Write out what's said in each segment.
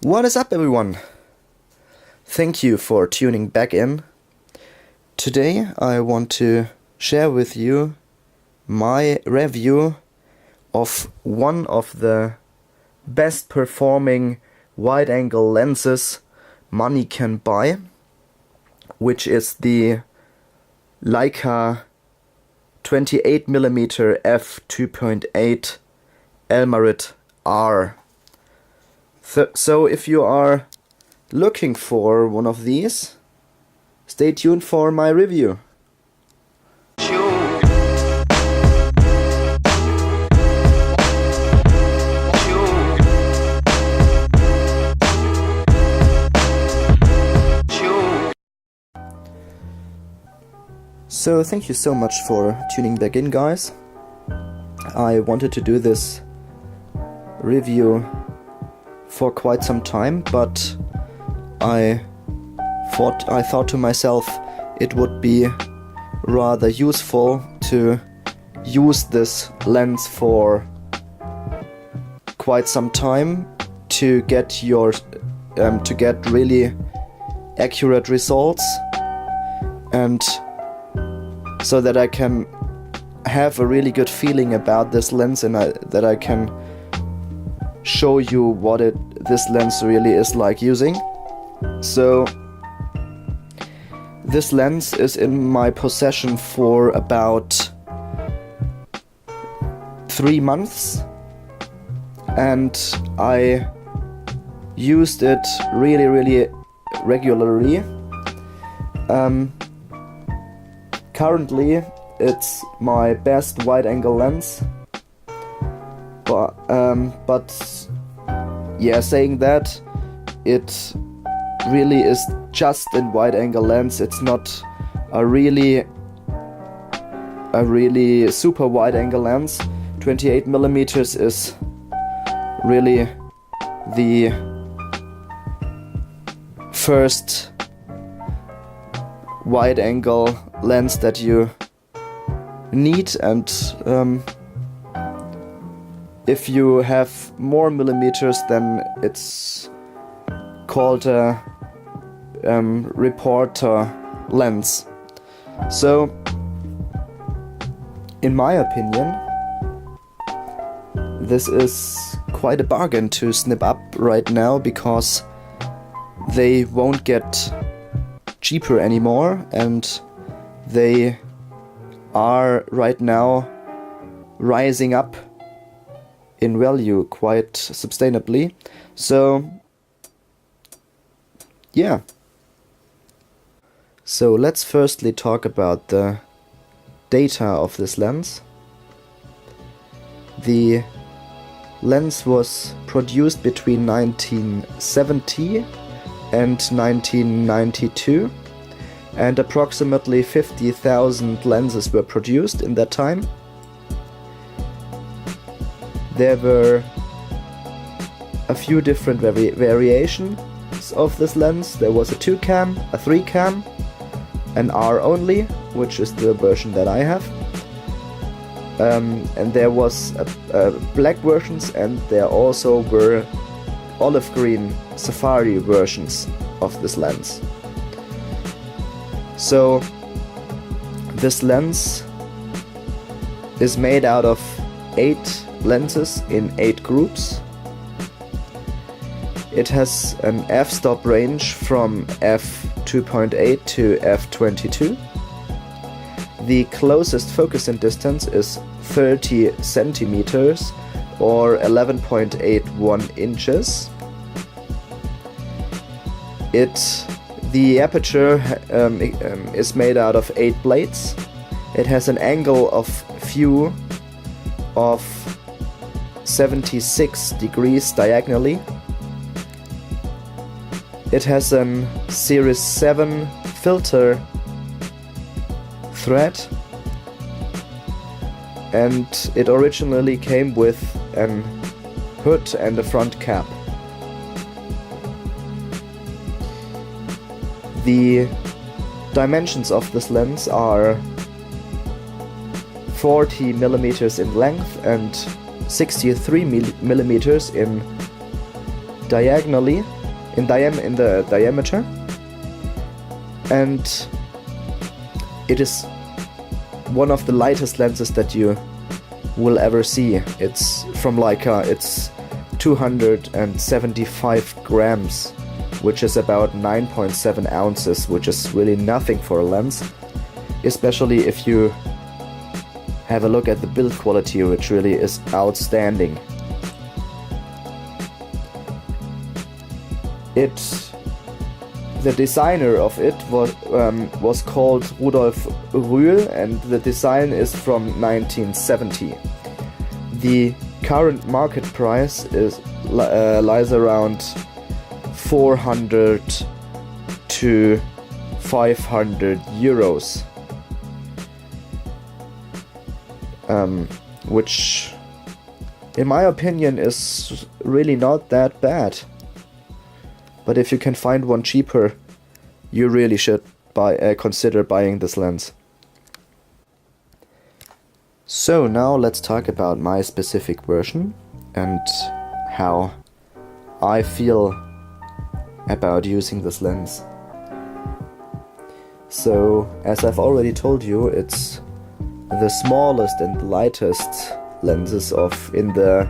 What is up, everyone? Thank you for tuning back in. Today I want to share with you my review of one of the best performing wide-angle lenses money can buy, which is the Leica 28mm f2.8 Elmarit-R. So if you are looking for one of these, stay tuned for my review. So thank you so much for tuning back in, guys. I wanted to do this review for quite some time, but I thought to myself it would be rather useful to use this lens for quite some time to get really accurate results, and so that I can have a really good feeling about this lens, and that I can show you what this lens really is like using. So this lens is in my possession for about 3 months, and I used it really regularly. Currently it's my best wide-angle lens, but yeah, saying that, it really is just in wide-angle lens. It's not a really super wide-angle lens. 28mm is really the first wide-angle lens that you need, and if you have more millimeters, then it's called a reporter lens. So in my opinion, this is quite a bargain to snip up right now, because they won't get cheaper anymore, and they are right now rising up in value quite sustainably. So yeah. So let's firstly talk about the data of this lens. The lens was produced between 1970 and 1992, and approximately 50,000 lenses were produced in that time. There were a few different variations of this lens. There was a 2-cam, a 3-cam, an R only, which is the version that I have, and there was black versions, and there also were olive green safari versions of this lens. So this lens is made out of 8 lenses in 8 groups. It has an f-stop range from f2.8 to f22. The closest focusing distance is 30 centimeters or 11.81 inches. The aperture is made out of 8 blades. It has an angle of view of 76 degrees diagonally. It has a Series 7 filter thread, and it originally came with a hood and a front cap. The dimensions of this lens are 40mm in length and 63mm in diagonally in the diameter, and it is one of the lightest lenses that you will ever see. It's from Leica. It's 275 grams, which is about 9.7 ounces, which is really nothing for a lens, especially if you have a look at the build quality, which really is outstanding. The designer of it was called Rudolf Rühl, and the design is from 1970. The current market price lies around 400 to 500 euros, which in my opinion is really not that bad. But if you can find one cheaper, you really should consider buying this lens. So now let's talk about my specific version and how I feel about using this lens. So, as I've already told you, it's the smallest and lightest lenses in the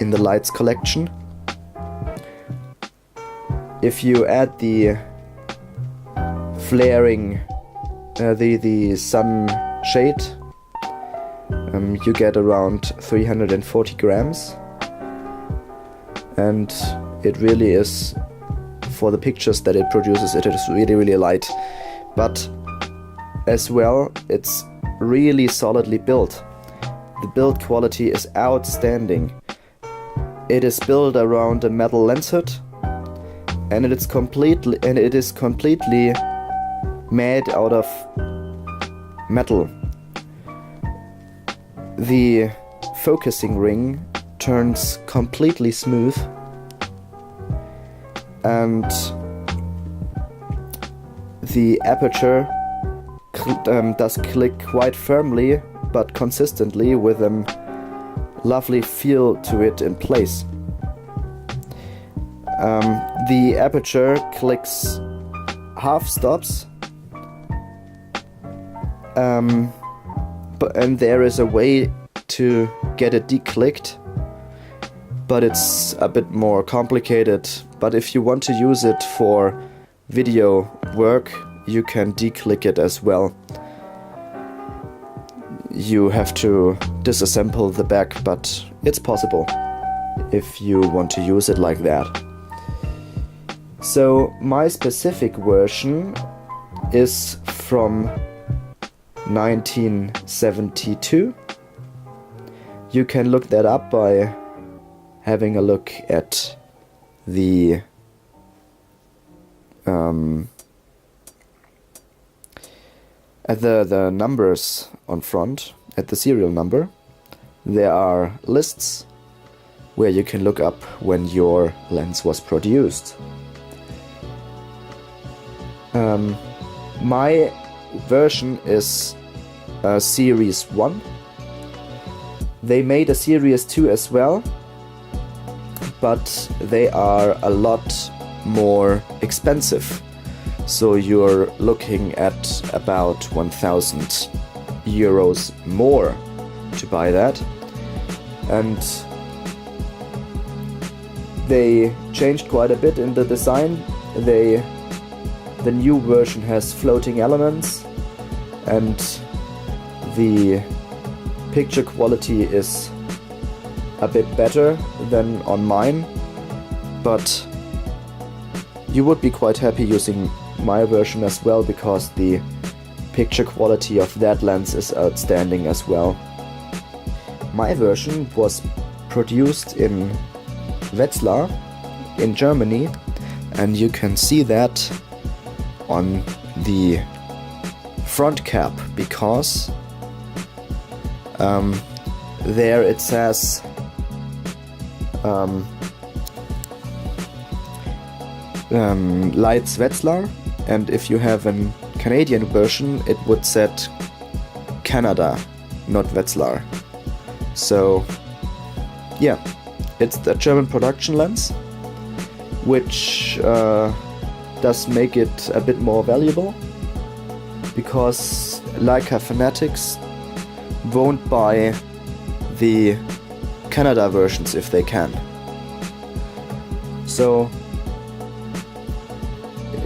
Lights collection. If you add the flaring, the sun shade, you get around 340 grams, and it really is, for the pictures that it produces, it is really, really light. But as well, it's really solidly built. The build quality is outstanding. It is built around a metal lens hood, and it is completely made out of metal. The focusing ring turns completely smooth, and the aperture does click quite firmly but consistently, with a lovely feel to it in place. The aperture clicks half stops, and there is a way to get it declicked, but it's a bit more complicated. But if you want to use it for video work, you can declick it as well. You have to disassemble the back, but it's possible if you want to use it like that. So my specific version is from 1972. You can look that up by having a look at the numbers on front, at the serial number. There are lists where you can look up when your lens was produced. My version is Series 1. They made a Series 2 as well, but they are a lot more expensive. So you're looking at about 1,000 euros more to buy that. And they changed quite a bit in the design. The new version has floating elements, and the picture quality is a bit better than on mine, but you would be quite happy using my version as well, because the picture quality of that lens is outstanding as well. My version was produced in Wetzlar in Germany, and you can see that on the front cap, because there it says Lights Wetzlar, and if you have a Canadian version, it would set Canada, not Wetzlar. So yeah, It's the German production lens, which does make it a bit more valuable, because Leica fanatics won't buy the Canada versions if they can. So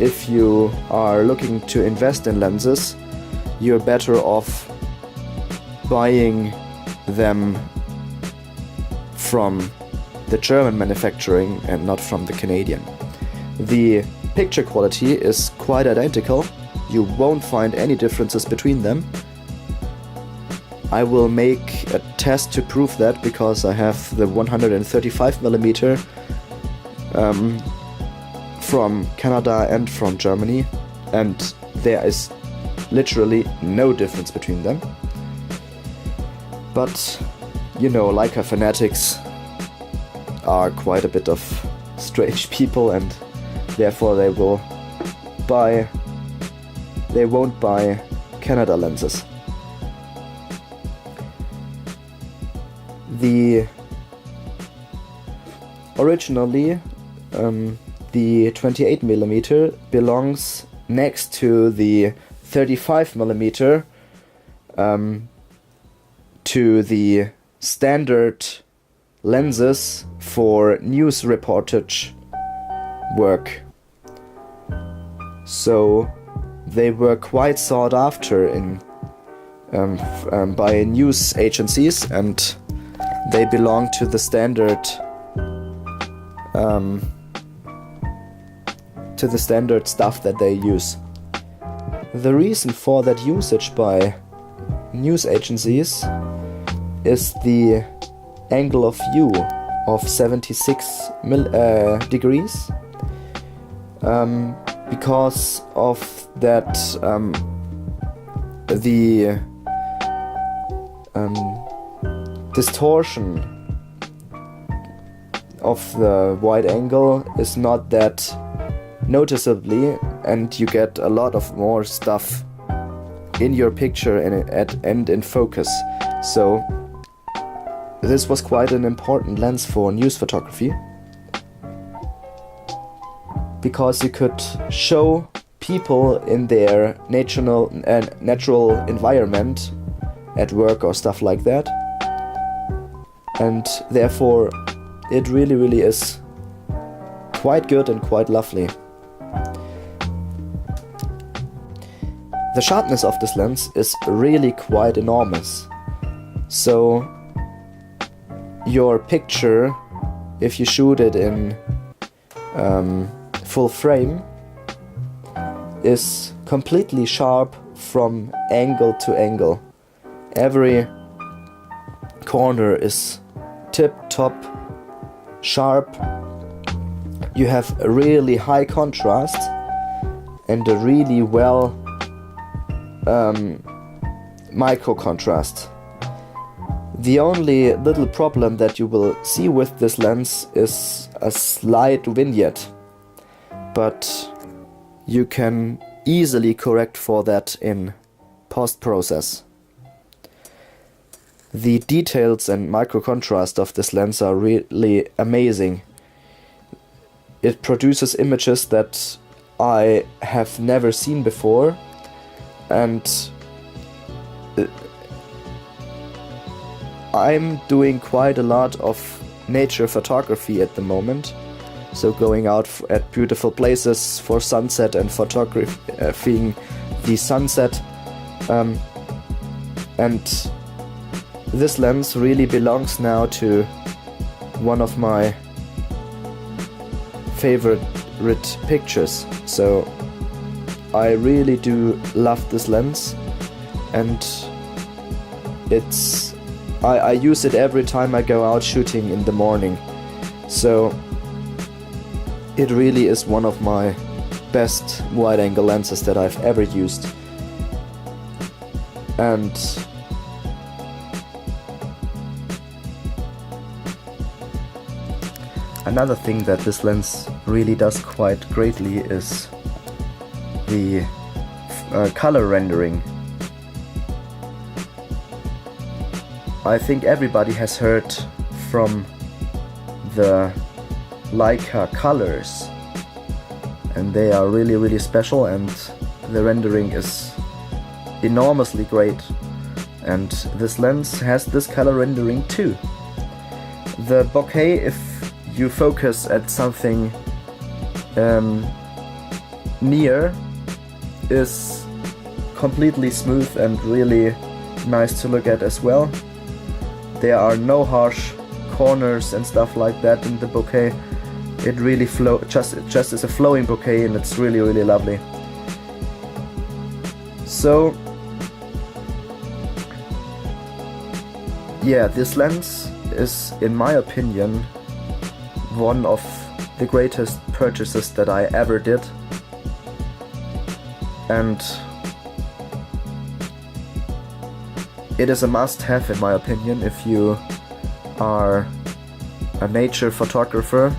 if you are looking to invest in lenses, you're better off buying them from the German manufacturing and not from the Canadian. The picture quality is quite identical. You won't find any differences between them. I will make a test to prove that, because I have the 135mm from Canada and from Germany, and there is literally no difference between them. But you know, Leica fanatics are quite a bit of strange people, and therefore they won't buy Canada lenses. Originally, the 28mm belongs next to the 35mm to the standard lenses for news reportage work. So they were quite sought after in by news agencies, and they belong to the standard stuff that they use. The reason for that usage by news agencies is the angle of view of 76 degrees, because of that the distortion of the wide angle is not that noticeably, and you get a lot of more stuff in your picture and in focus. So this was quite an important lens for news photography, because you could show people in their natural environment at work or stuff like that, and therefore it really is quite good and quite lovely. The sharpness of this lens is really quite enormous, so your picture, if you shoot it in full frame, is completely sharp from angle to angle. Every corner is tip-top sharp. You have a really high contrast and a really well micro contrast. The only little problem that you will see with this lens is a slight vignette, but you can easily correct for that in post-process. The details and micro contrast of this lens are really amazing. It produces images that I have never seen before, and I'm doing quite a lot of nature photography at the moment, so going out at beautiful places for sunset and photographing the sunset, and this lens really belongs now to one of my favorite pictures. So I really do love this lens, and I use it every time I go out shooting in the morning. So it really is one of my best wide-angle lenses that I've ever used. And another thing that this lens really does quite greatly is the color rendering. I think everybody has heard from the Leica colors, and they are really special, and the rendering is enormously great. And this lens has this color rendering too. The bokeh, if you focus at something near, is completely smooth and really nice to look at as well. There are no harsh corners and stuff like that in the bokeh. It really just is a flowing bokeh, and it's really lovely. So yeah, this lens is, in my opinion, one of the greatest purchases that I ever did. And it is a must-have, in my opinion, if you are a nature photographer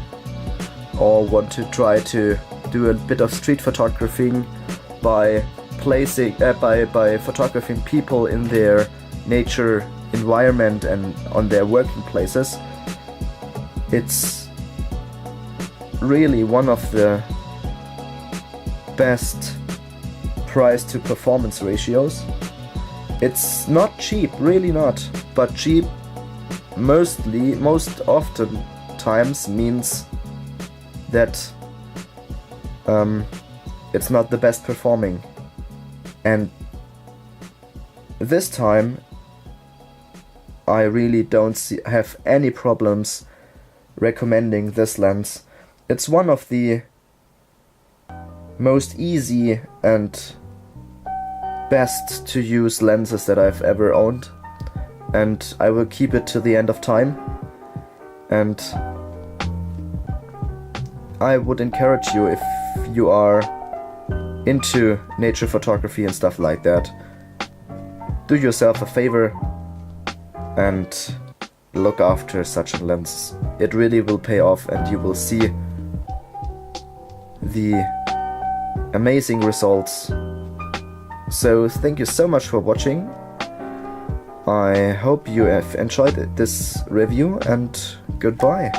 or want to try to do a bit of street photographing by photographing people in their nature environment and on their working places. It's really one of the best price to performance ratios. It's not cheap, really not, but cheap most often times means that it's not the best performing. And this time I really don't have any problems recommending this lens. It's one of the most easy and best to use lenses that I've ever owned, and I will keep it to the end of time. And I would encourage you, if you are into nature photography and stuff like that, do yourself a favor and look after such a lens. It really will pay off, and you will see the amazing results. So thank you so much for watching. I hope you have enjoyed this review, and goodbye.